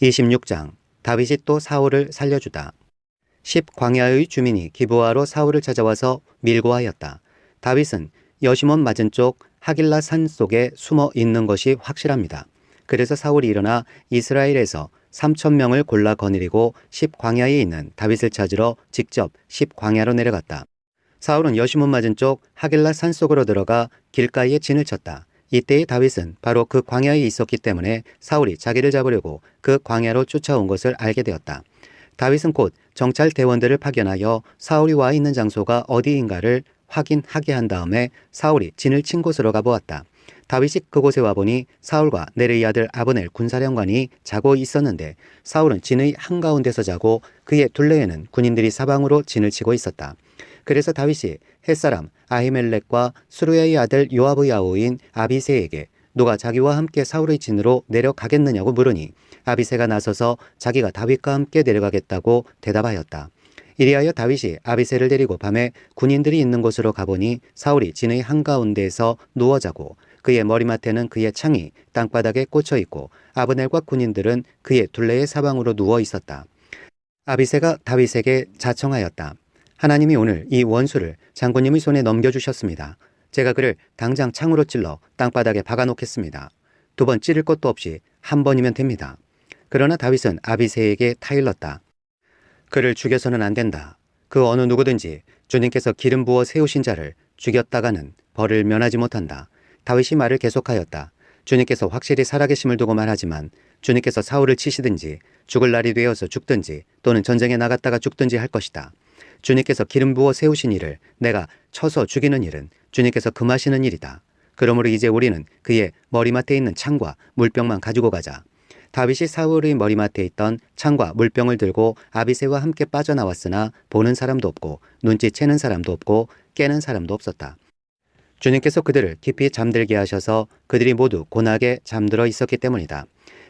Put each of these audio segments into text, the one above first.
26장 다윗이 또 사울을 살려주다. 10광야의 주민이 기브아로 사울을 찾아와서 밀고 하였다. 다윗은 여시몬 맞은 쪽 하길라 산 속에 숨어 있는 것이 확실합니다. 그래서 사울이 일어나 이스라엘에서 3,000명을 골라 거느리고 10광야에 있는 다윗을 찾으러 직접 10광야로 내려갔다. 사울은 여시몬 맞은 쪽 하길라 산 속으로 들어가 길가에 진을 쳤다. 이때의 다윗은 바로 그 광야에 있었기 때문에 사울이 자기를 잡으려고 그 광야로 쫓아온 것을 알게 되었다. 다윗은 곧 정찰 대원들을 파견하여 사울이 와 있는 장소가 어디인가를 확인하게 한 다음에 사울이 진을 친 곳으로 가보았다. 다윗이 그곳에 와보니 사울과 네르의 아들 아브넬 군사령관이 자고 있었는데 사울은 진의 한가운데서 자고 그의 둘레에는 군인들이 사방으로 진을 치고 있었다. 그래서 다윗이 햇사람 아히멜렉과 수르야의 아들 요압의 아우인 아비새에게 누가 자기와 함께 사울의 진으로 내려가겠느냐고 물으니 아비새가 나서서 자기가 다윗과 함께 내려가겠다고 대답하였다. 이리하여 다윗이 아비새를 데리고 밤에 군인들이 있는 곳으로 가보니 사울이 진의 한가운데에서 누워 자고 그의 머리맡에는 그의 창이 땅바닥에 꽂혀 있고 아브넬과 군인들은 그의 둘레의 사방으로 누워 있었다. 아비새가 다윗에게 자청하였다. 하나님이 오늘 이 원수를 장군님의 손에 넘겨주셨습니다. 제가 그를 당장 창으로 찔러 땅바닥에 박아놓겠습니다. 2번 찌를 것도 없이 한 번이면 됩니다. 그러나 다윗은 아비새에게 타일렀다. 그를 죽여서는 안 된다. 그 어느 누구든지 주님께서 기름 부어 세우신 자를 죽였다가는 벌을 면하지 못한다. 다윗이 말을 계속하였다. 주님께서 확실히 살아계심을 두고 말하지만 주님께서 사울을 치시든지 죽을 날이 되어서 죽든지 또는 전쟁에 나갔다가 죽든지 할 것이다. 주님께서 기름 부어 세우신 일을 내가 쳐서 죽이는 일은 주님께서 금하시는 일이다. 그러므로 이제 우리는 그의 머리맡에 있는 창과 물병만 가지고 가자. 다윗이 사울의 머리맡에 있던 창과 물병을 들고 아비새와 함께 빠져나왔으나 보는 사람도 없고 눈치채는 사람도 없고 깨는 사람도 없었다. 주님께서 그들을 깊이 잠들게 하셔서 그들이 모두 고나게 잠들어 있었기 때문이다.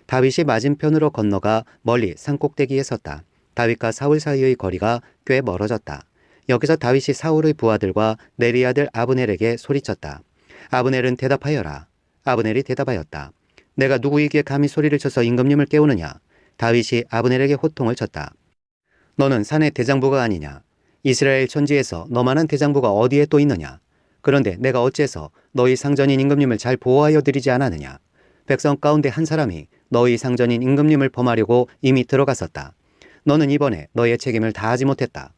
다윗이 맞은편으로 건너가 멀리 산꼭대기에 섰다. 다윗과 사울 사이의 거리가 꽤 멀어졌다. 여기서 다윗이 사울의 부하들과 네리 아들 아브넬에게 소리쳤다. 아브넬은 대답하여라. 아브넬이 대답하였다. 내가 누구에게 감히 소리를 쳐서 임금님을 깨우느냐. 다윗이 아브넬에게 호통을 쳤다. 너는 산의 대장부가 아니냐. 이스라엘 천지에서 너만한 대장부가 어디에 또 있느냐. 그런데 내가 어째서 너희 상전인 임금님을 잘 보호하여 드리지 않았느냐. 백성 가운데 한 사람이 너희 상전인 임금님을 범하려고 이미 들어갔었다. 너는 이번에 너의 책임을 다하지 못했다.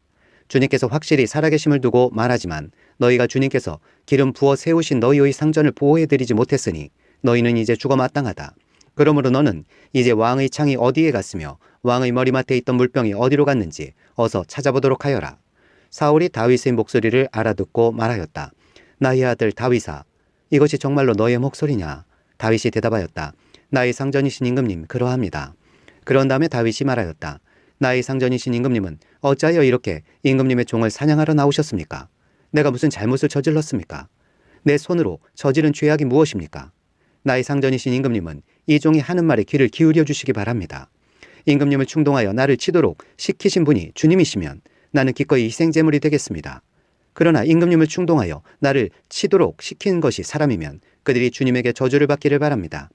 주님께서 확실히 살아계심을 두고 말하지만 너희가 주님께서 기름 부어 세우신 너희의 상전을 보호해드리지 못했으니 너희는 이제 죽어 마땅하다. 그러므로 너는 이제 왕의 창이 어디에 갔으며 왕의 머리맡에 있던 물병이 어디로 갔는지 어서 찾아보도록 하여라. 사울이 다윗의 목소리를 알아듣고 말하였다. 나의 아들 다윗아, 이것이 정말로 너의 목소리냐? 다윗이 대답하였다. 나의 상전이신 임금님, 그러합니다. 그런 다음에 다윗이 말하였다. 나의 상전이신 임금님은 어찌하여 이렇게 임금님의 종을 사냥하러 나오셨습니까? 내가 무슨 잘못을 저질렀습니까? 내 손으로 저지른 죄악이 무엇입니까? 나의 상전이신 임금님은 이 종이 하는 말에 귀를 기울여 주시기 바랍니다. 임금님을 충동하여 나를 치도록 시키신 분이 주님이시면 나는 기꺼이 희생제물이 되겠습니다. 그러나 임금님을 충동하여 나를 치도록 시킨 것이 사람이면 그들이 주님에게 저주를 받기를 바랍니다.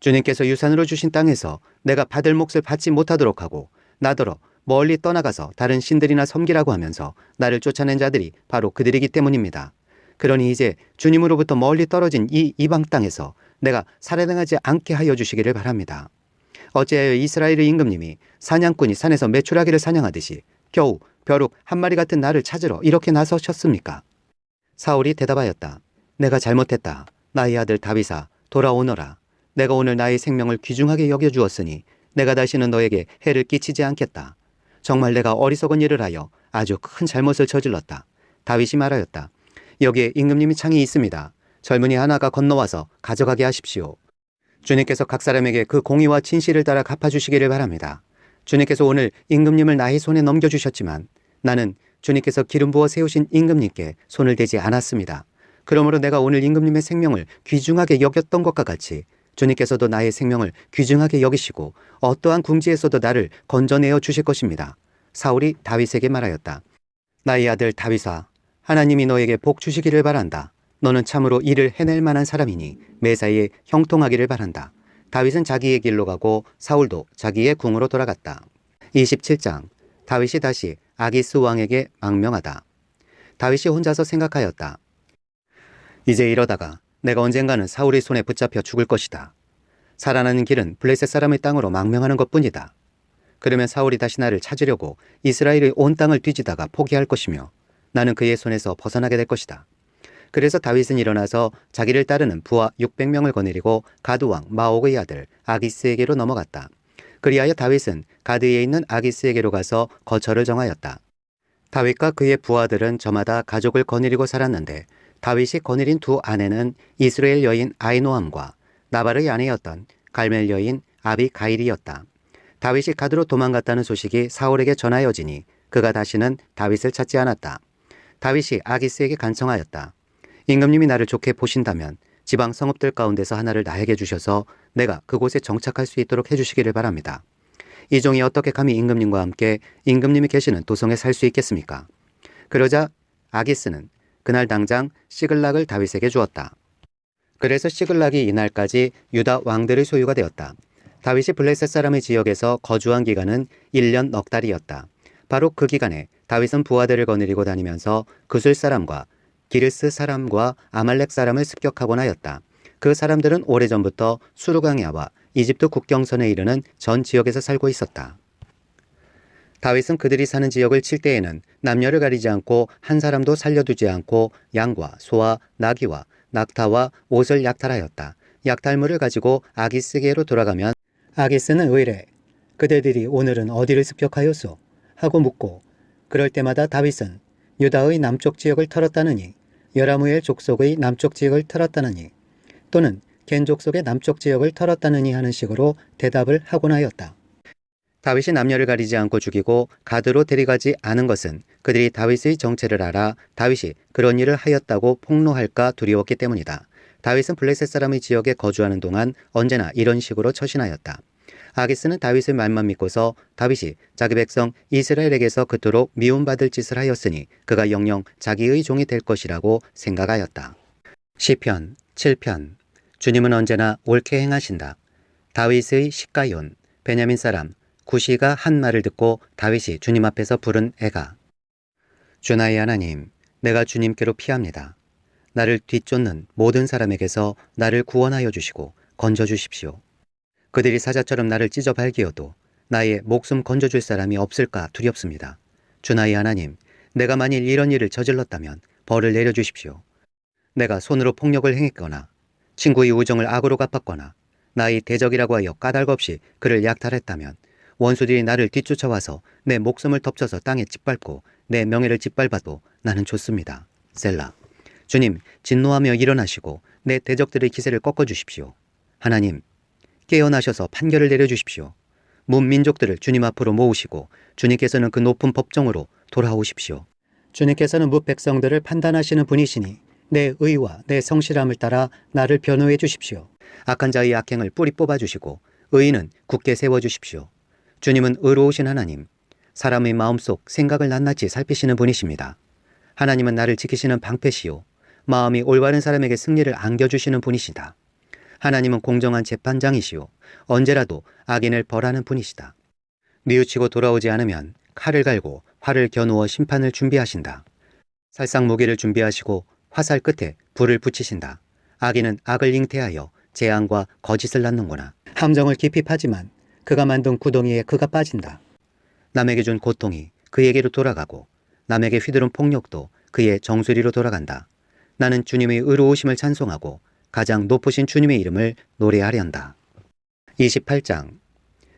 주님께서 유산으로 주신 땅에서 내가 받을 몫을 받지 못하도록 하고 나더러 멀리 떠나가서 다른 신들이나 섬기라고 하면서 나를 쫓아낸 자들이 바로 그들이기 때문입니다. 그러니 이제 주님으로부터 멀리 떨어진 이 이방 땅에서 내가 살해당하지 않게 하여 주시기를 바랍니다. 어찌하여 이스라엘의 임금님이 사냥꾼이 산에서 메추라기를 사냥하듯이 겨우 벼룩 한 마리 같은 나를 찾으러 이렇게 나서셨습니까? 사울이 대답하였다. 내가 잘못했다. 나의 아들 다윗아, 돌아오너라. 내가 오늘 나의 생명을 귀중하게 여겨주었으니 내가 다시는 너에게 해를 끼치지 않겠다. 정말 내가 어리석은 일을 하여 아주 큰 잘못을 저질렀다. 다윗이 말하였다. 여기에 임금님이 창이 있습니다. 젊은이 하나가 건너와서 가져가게 하십시오. 주님께서 각 사람에게 그 공의와 진실을 따라 갚아주시기를 바랍니다. 주님께서 오늘 임금님을 나의 손에 넘겨주셨지만 나는 주님께서 기름 부어 세우신 임금님께 손을 대지 않았습니다. 그러므로 내가 오늘 임금님의 생명을 귀중하게 여겼던 것과 같이 주님께서도 나의 생명을 귀중하게 여기시고 어떠한 궁지에서도 나를 건져내어 주실 것입니다. 사울이 다윗에게 말하였다. 나의 아들 다윗아, 하나님이 너에게 복 주시기를 바란다. 너는 참으로 일을 해낼 만한 사람이니 매사에 형통하기를 바란다. 다윗은 자기의 길로 가고 사울도 자기의 궁으로 돌아갔다. 27장. 다윗이 다시 아기스 왕에게 망명하다. 다윗이 혼자서 생각하였다. 이제 이러다가 내가 언젠가는 사울의 손에 붙잡혀 죽을 것이다. 살아나는 길은 블레셋 사람의 땅으로 망명하는 것뿐이다. 그러면 사울이 다시 나를 찾으려고 이스라엘의 온 땅을 뒤지다가 포기할 것이며 나는 그의 손에서 벗어나게 될 것이다. 그래서 다윗은 일어나서 자기를 따르는 부하 600명을 거느리고 가드왕 마옥의 아들 아기스에게로 넘어갔다. 그리하여 다윗은 가드에 있는 아기스에게로 가서 거처를 정하였다. 다윗과 그의 부하들은 저마다 가족을 거느리고 살았는데 다윗이 거느린 두 아내는 이스라엘 여인 아히노암과 나발의 아내였던 갈멜 여인 아비가일이었다. 다윗이 가드로 도망갔다는 소식이 사울에게 전하여지니 그가 다시는 다윗을 찾지 않았다. 다윗이 아기스에게 간청하였다. 임금님이 나를 좋게 보신다면 지방 성읍들 가운데서 하나를 나에게 주셔서 내가 그곳에 정착할 수 있도록 해주시기를 바랍니다. 이 종이 어떻게 감히 임금님과 함께 임금님이 계시는 도성에 살 수 있겠습니까? 그러자 아기스는 그날 당장 시글락을 다윗에게 주었다. 그래서 시글락이 이날까지 유다 왕들의 소유가 되었다. 다윗이 블레셋 사람의 지역에서 거주한 기간은 1년 넉 달이었다. 바로 그 기간에 다윗은 부하들을 거느리고 다니면서 그술 사람과 기르스 사람과 아말렉 사람을 습격하곤 하였다. 그 사람들은 오래전부터 수르강야와 이집트 국경선에 이르는 전 지역에서 살고 있었다. 다윗은 그들이 사는 지역을 칠 때에는 남녀를 가리지 않고 한 사람도 살려두지 않고 양과 소와 나귀와 낙타와 옷을 약탈하였다. 약탈물을 가지고 아기스에게로 돌아가면 아기스는 의뢰 그대들이 오늘은 어디를 습격하였소? 하고 묻고 그럴 때마다 다윗은 유다의 남쪽 지역을 털었다느니 여라무엘 족속의 남쪽 지역을 털었다느니 또는 겐 족속의 남쪽 지역을 털었다느니 하는 식으로 대답을 하곤 하였다. 다윗이 남녀를 가리지 않고 죽이고 가드로 데려가지 않은 것은 그들이 다윗의 정체를 알아 다윗이 그런 일을 하였다고 폭로할까 두려웠기 때문이다. 다윗은 블레셋 사람의 지역에 거주하는 동안 언제나 이런 식으로 처신하였다. 아기스는 다윗의 말만 믿고서 다윗이 자기 백성 이스라엘에게서 그토록 미움받을 짓을 하였으니 그가 영영 자기의 종이 될 것이라고 생각하였다. 시편 7편. 주님은 언제나 옳게 행하신다. 다윗의 시가yon 베냐민 사람 구시가 한 말을 듣고 다윗이 주님 앞에서 부른 애가 주 나의 하나님, 내가 주님께로 피합니다. 나를 뒤쫓는 모든 사람에게서 나를 구원하여 주시고 건져 주십시오. 그들이 사자처럼 나를 찢어 발기어도 나의 목숨 건져줄 사람이 없을까 두렵습니다. 주 나의 하나님, 내가 만일 이런 일을 저질렀다면 벌을 내려주십시오. 내가 손으로 폭력을 행했거나 친구의 우정을 악으로 갚았거나 나의 대적이라고 하여 까닭 없이 그를 약탈했다면 원수들이 나를 뒤쫓아와서 내 목숨을 덮쳐서 땅에 짓밟고 내 명예를 짓밟아도 나는 좋습니다. 셀라. 주님, 진노하며 일어나시고 내 대적들의 기세를 꺾어주십시오. 하나님, 깨어나셔서 판결을 내려주십시오. 문민족들을 주님 앞으로 모으시고 주님께서는 그 높은 법정으로 돌아오십시오. 주님께서는 무백성들을 판단하시는 분이시니 내 의와 내 성실함을 따라 나를 변호해 주십시오. 악한 자의 악행을 뿌리 뽑아주시고 의인은 굳게 세워주십시오. 주님은 의로우신 하나님, 사람의 마음속 생각을 낱낱이 살피시는 분이십니다. 하나님은 나를 지키시는 방패시요 마음이 올바른 사람에게 승리를 안겨주시는 분이시다. 하나님은 공정한 재판장이시오 언제라도 악인을 벌하는 분이시다. 뉘우치고 돌아오지 않으면 칼을 갈고 활을 겨누어 심판을 준비하신다. 살상 무기를 준비하시고 화살 끝에 불을 붙이신다. 악인은 악을 잉태하여 재앙과 거짓을 낳는구나. 함정을 깊이 파지만 그가 만든 구덩이에 그가 빠진다. 남에게 준 고통이 그에게로 돌아가고 남에게 휘두른 폭력도 그의 정수리로 돌아간다. 나는 주님의 의로우심을 찬송하고 가장 높으신 주님의 이름을 노래하련다. 28장.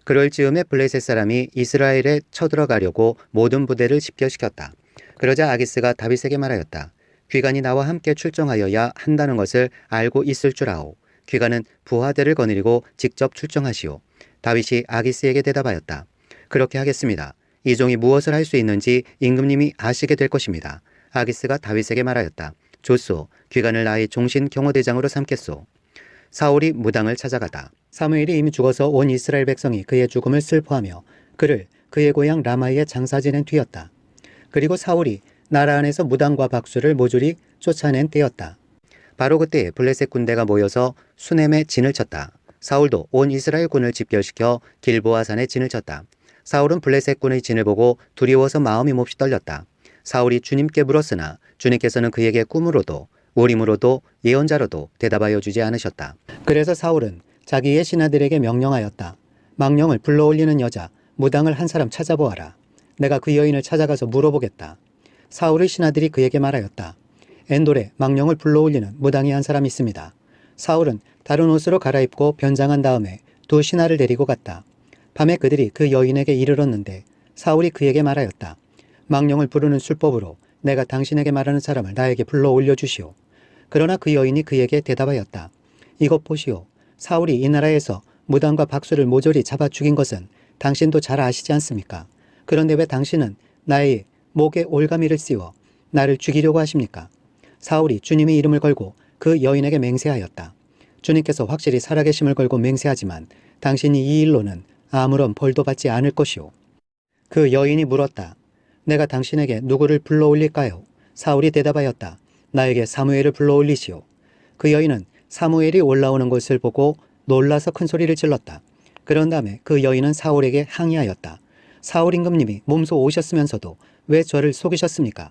그럴 즈음에 블레셋 사람이 이스라엘에 쳐들어가려고 모든 부대를 집결시켰다. 그러자 아기스가 다윗에게 말하였다. 귀관이 나와 함께 출정하여야 한다는 것을 알고 있을 줄 아오. 귀관은 부하들을 거느리고 직접 출정하시오. 다윗이 아기스에게 대답하였다. 그렇게 하겠습니다. 이 종이 무엇을 할 수 있는지 임금님이 아시게 될 것입니다. 아기스가 다윗에게 말하였다. 좋소. 귀관을 나의 종신 경호대장으로 삼겠소. 사울이 무당을 찾아가다. 사무엘이 이미 죽어서 온 이스라엘 백성이 그의 죽음을 슬퍼하며 그를 그의 고향 라마에 장사 지낸 뒤였다. 그리고 사울이 나라 안에서 무당과 박수를 모조리 쫓아낸 때였다. 바로 그때 블레셋 군대가 모여서 수넴에 진을 쳤다. 사울도 온 이스라엘 군을 집결시켜 길보아 산에 진을 쳤다. 사울은 블레셋 군의 진을 보고 두려워서 마음이 몹시 떨렸다. 사울이 주님께 물었으나 주님께서는 그에게 꿈으로도 우림으로도 예언자로도 대답하여 주지 않으셨다. 그래서 사울은 자기의 신하들에게 명령하였다. 망령을 불러올리는 여자 무당을 한 사람 찾아보아라. 내가 그 여인을 찾아가서 물어보겠다. 사울의 신하들이 그에게 말하였다. 엔돌에 망령을 불러올리는 무당이 한 사람 있습니다. 사울은 다른 옷으로 갈아입고 변장한 다음에 두 신하를 데리고 갔다. 밤에 그들이 그 여인에게 이르렀는데 사울이 그에게 말하였다. 망령을 부르는 술법으로 내가 당신에게 말하는 사람을 나에게 불러 올려주시오. 그러나 그 여인이 그에게 대답하였다. 이것 보시오. 사울이 이 나라에서 무당과 박수를 모조리 잡아 죽인 것은 당신도 잘 아시지 않습니까? 그런데 왜 당신은 나의 목에 올가미를 씌워 나를 죽이려고 하십니까? 사울이 주님의 이름을 걸고 그 여인에게 맹세하였다. 주님께서 확실히 살아계심을 걸고 맹세하지만 당신이 이 일로는 아무런 벌도 받지 않을 것이오. 그 여인이 물었다. 내가 당신에게 누구를 불러올릴까요? 사울이 대답하였다. 나에게 사무엘을 불러올리시오. 그 여인은 사무엘이 올라오는 것을 보고 놀라서 큰 소리를 질렀다. 그런 다음에 그 여인은 사울에게 항의하였다. 사울 임금님이 몸소 오셨으면서도 왜 저를 속이셨습니까?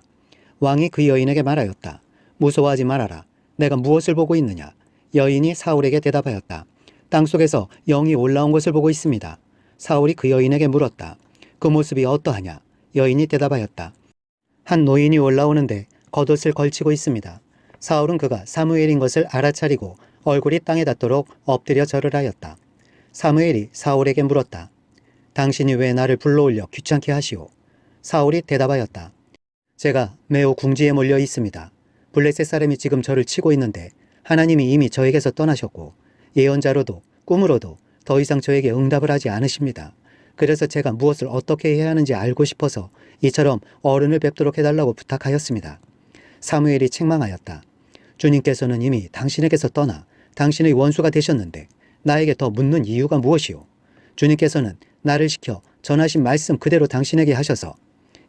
왕이 그 여인에게 말하였다. 무서워하지 말아라. 내가 무엇을 보고 있느냐? 여인이 사울에게 대답하였다. 땅속에서 영이 올라온 것을 보고 있습니다. 사울이 그 여인에게 물었다. 그 모습이 어떠하냐? 여인이 대답하였다. 한 노인이 올라오는데 겉옷을 걸치고 있습니다. 사울은 그가 사무엘인 것을 알아차리고 얼굴이 땅에 닿도록 엎드려 절을 하였다. 사무엘이 사울에게 물었다. 당신이 왜 나를 불러올려 귀찮게 하시오? 사울이 대답하였다. 제가 매우 궁지에 몰려 있습니다. 블레셋 사람이 지금 저를 치고 있는데 하나님이 이미 저에게서 떠나셨고 예언자로도 꿈으로도 더 이상 저에게 응답을 하지 않으십니다. 그래서 제가 무엇을 어떻게 해야 하는지 알고 싶어서 이처럼 어른을 뵙도록 해달라고 부탁하였습니다. 사무엘이 책망하였다. 주님께서는 이미 당신에게서 떠나 당신의 원수가 되셨는데 나에게 더 묻는 이유가 무엇이오? 주님께서는 나를 시켜 전하신 말씀 그대로 당신에게 하셔서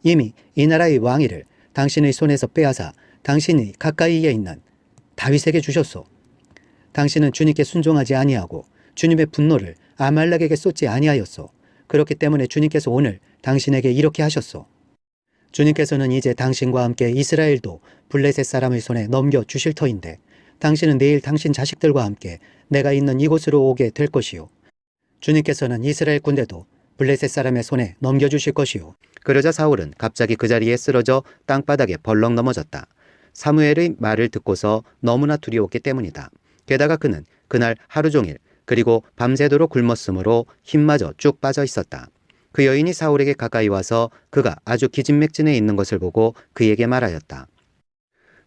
이미 이 나라의 왕위를 당신의 손에서 빼앗아 당신이 가까이에 있는 다윗에게 주셨소. 당신은 주님께 순종하지 아니하고 주님의 분노를 아말렉에게 쏟지 아니하였소. 그렇기 때문에 주님께서 오늘 당신에게 이렇게 하셨소. 주님께서는 이제 당신과 함께 이스라엘도 블레셋 사람의 손에 넘겨주실 터인데 당신은 내일 당신 자식들과 함께 내가 있는 이곳으로 오게 될 것이요. 주님께서는 이스라엘 군대도 블레셋 사람의 손에 넘겨주실 것이요. 그러자 사울은 갑자기 그 자리에 쓰러져 땅바닥에 벌렁 넘어졌다. 사무엘의 말을 듣고서 너무나 두려웠기 때문이다. 게다가 그는 그날 하루 종일 그리고 밤새도록 굶었으므로 힘마저 쭉 빠져 있었다. 그 여인이 사울에게 가까이 와서 그가 아주 기진맥진해 있는 것을 보고 그에게 말하였다.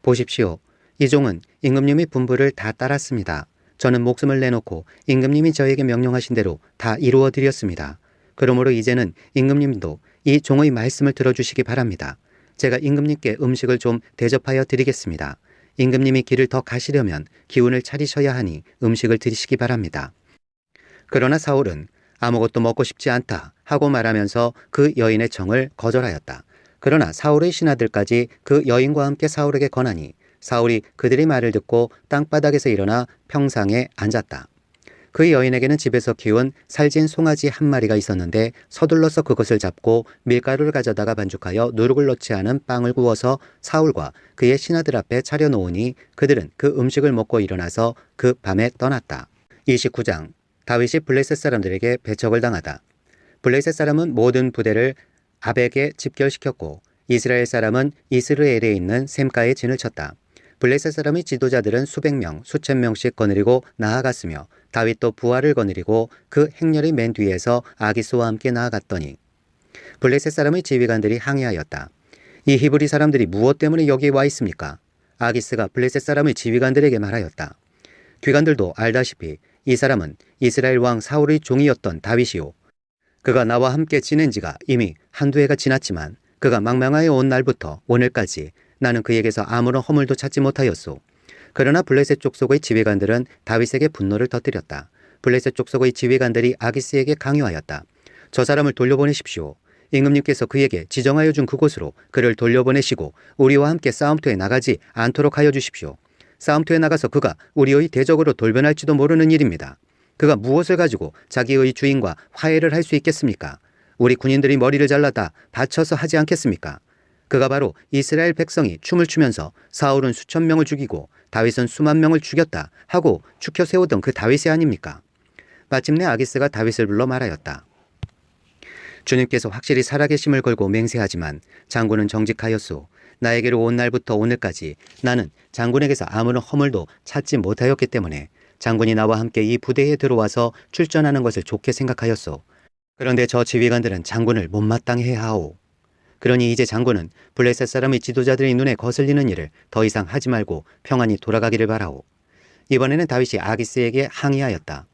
보십시오. 이 종은 임금님의 분부를 다 따랐습니다. 저는 목숨을 내놓고 임금님이 저에게 명령하신 대로 다 이루어 드렸습니다. 그러므로 이제는 임금님도 이 종의 말씀을 들어주시기 바랍니다. 제가 임금님께 음식을 좀 대접하여 드리겠습니다. 임금님이 길을 더 가시려면 기운을 차리셔야 하니 음식을 드시기 바랍니다. 그러나 사울은 아무것도 먹고 싶지 않다 하고 말하면서 그 여인의 청을 거절하였다. 그러나 사울의 신하들까지 그 여인과 함께 사울에게 권하니 사울이 그들의 말을 듣고 땅바닥에서 일어나 평상에 앉았다. 그 여인에게는 집에서 키운 살진 송아지 한 마리가 있었는데 서둘러서 그것을 잡고 밀가루를 가져다가 반죽하여 누룩을 넣지 않은 빵을 구워서 사울과 그의 신하들 앞에 차려놓으니 그들은 그 음식을 먹고 일어나서 그 밤에 떠났다. 29장 다윗이 블레셋 사람들에게 배척을 당하다. 블레셋 사람은 모든 부대를 아벡에 집결시켰고 이스라엘 사람은 이스르엘에 있는 셈가에 진을 쳤다. 블레셋 사람의 지도자들은 수백 명, 수천 명씩 거느리고 나아갔으며 다윗도 부하를 거느리고 그 행렬의 맨 뒤에서 아기스와 함께 나아갔더니 블레셋 사람의 지휘관들이 항의하였다. 이 히브리 사람들이 무엇 때문에 여기에 와 있습니까? 아기스가 블레셋 사람의 지휘관들에게 말하였다. 귀관들도 알다시피 이 사람은 이스라엘 왕 사울의 종이었던 다윗이요. 그가 나와 함께 지낸 지가 이미 한두 해가 지났지만 그가 망명하여 온 날부터 오늘까지 나는 그에게서 아무런 허물도 찾지 못하였소. 그러나 블레셋 족속의 지휘관들은 다윗에게 분노를 터뜨렸다. 블레셋 족속의 지휘관들이 아기스에게 강요하였다. 저 사람을 돌려보내십시오. 임금님께서 그에게 지정하여 준 그곳으로 그를 돌려보내시고 우리와 함께 싸움터에 나가지 않도록 하여 주십시오. 싸움터에 나가서 그가 우리의 대적으로 돌변할지도 모르는 일입니다. 그가 무엇을 가지고 자기의 주인과 화해를 할 수 있겠습니까? 우리 군인들이 머리를 잘라다 바쳐서 하지 않겠습니까? 그가 바로 이스라엘 백성이 춤을 추면서 사울은 수천 명을 죽이고 다윗은 수만 명을 죽였다 하고 추켜 세우던 그 다윗이 아닙니까? 마침내 아기스가 다윗을 불러 말하였다. 주님께서 확실히 살아계심을 걸고 맹세하지만 장군은 정직하였소. 나에게로 온 날부터 오늘까지 나는 장군에게서 아무런 허물도 찾지 못하였기 때문에 장군이 나와 함께 이 부대에 들어와서 출전하는 것을 좋게 생각하였소. 그런데 저 지휘관들은 장군을 못마땅해 하오. 그러니 이제 장군은 블레셋 사람의 지도자들의 눈에 거슬리는 일을 더 이상 하지 말고 평안히 돌아가기를 바라오. 이번에는 다윗이 아기스에게 항의하였다.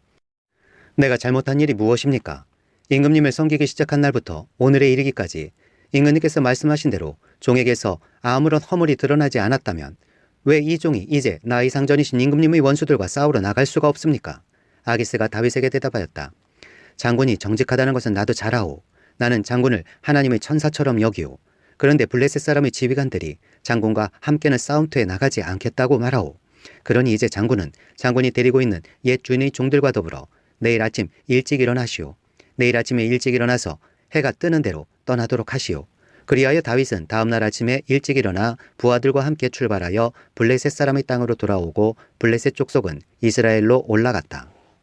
내가 잘못한 일이 무엇입니까? 임금님을 섬기기 시작한 날부터 오늘에 이르기까지 임금님께서 말씀하신 대로 종에게서 아무런 허물이 드러나지 않았다면 왜 이 종이 이제 나의 상전이신 임금님의 원수들과 싸우러 나갈 수가 없습니까? 아기스가 다윗에게 대답하였다. 장군이 정직하다는 것은 나도 잘 아오. 나는 장군을 하나님의 천사처럼 여기오. 그런데 블레셋 사람의 지휘관들이 장군과 함께는 싸움터에 나가지 않겠다고 말하오. 그러니 이제 장군은 장군이 데리고 있는 옛 주인의 종들과 더불어 내일 아침 일찍 일어나시오. 내일 아침에 일찍 일어나서 해가 뜨는 대로 떠나도록 하시오. 그리하여 다윗은 다음날 아침에 일찍 일어나 부하들과 함께 출발하여 블레셋 사람의 땅으로 돌아오고 블레셋 족속은 이스라엘로 올라갔다.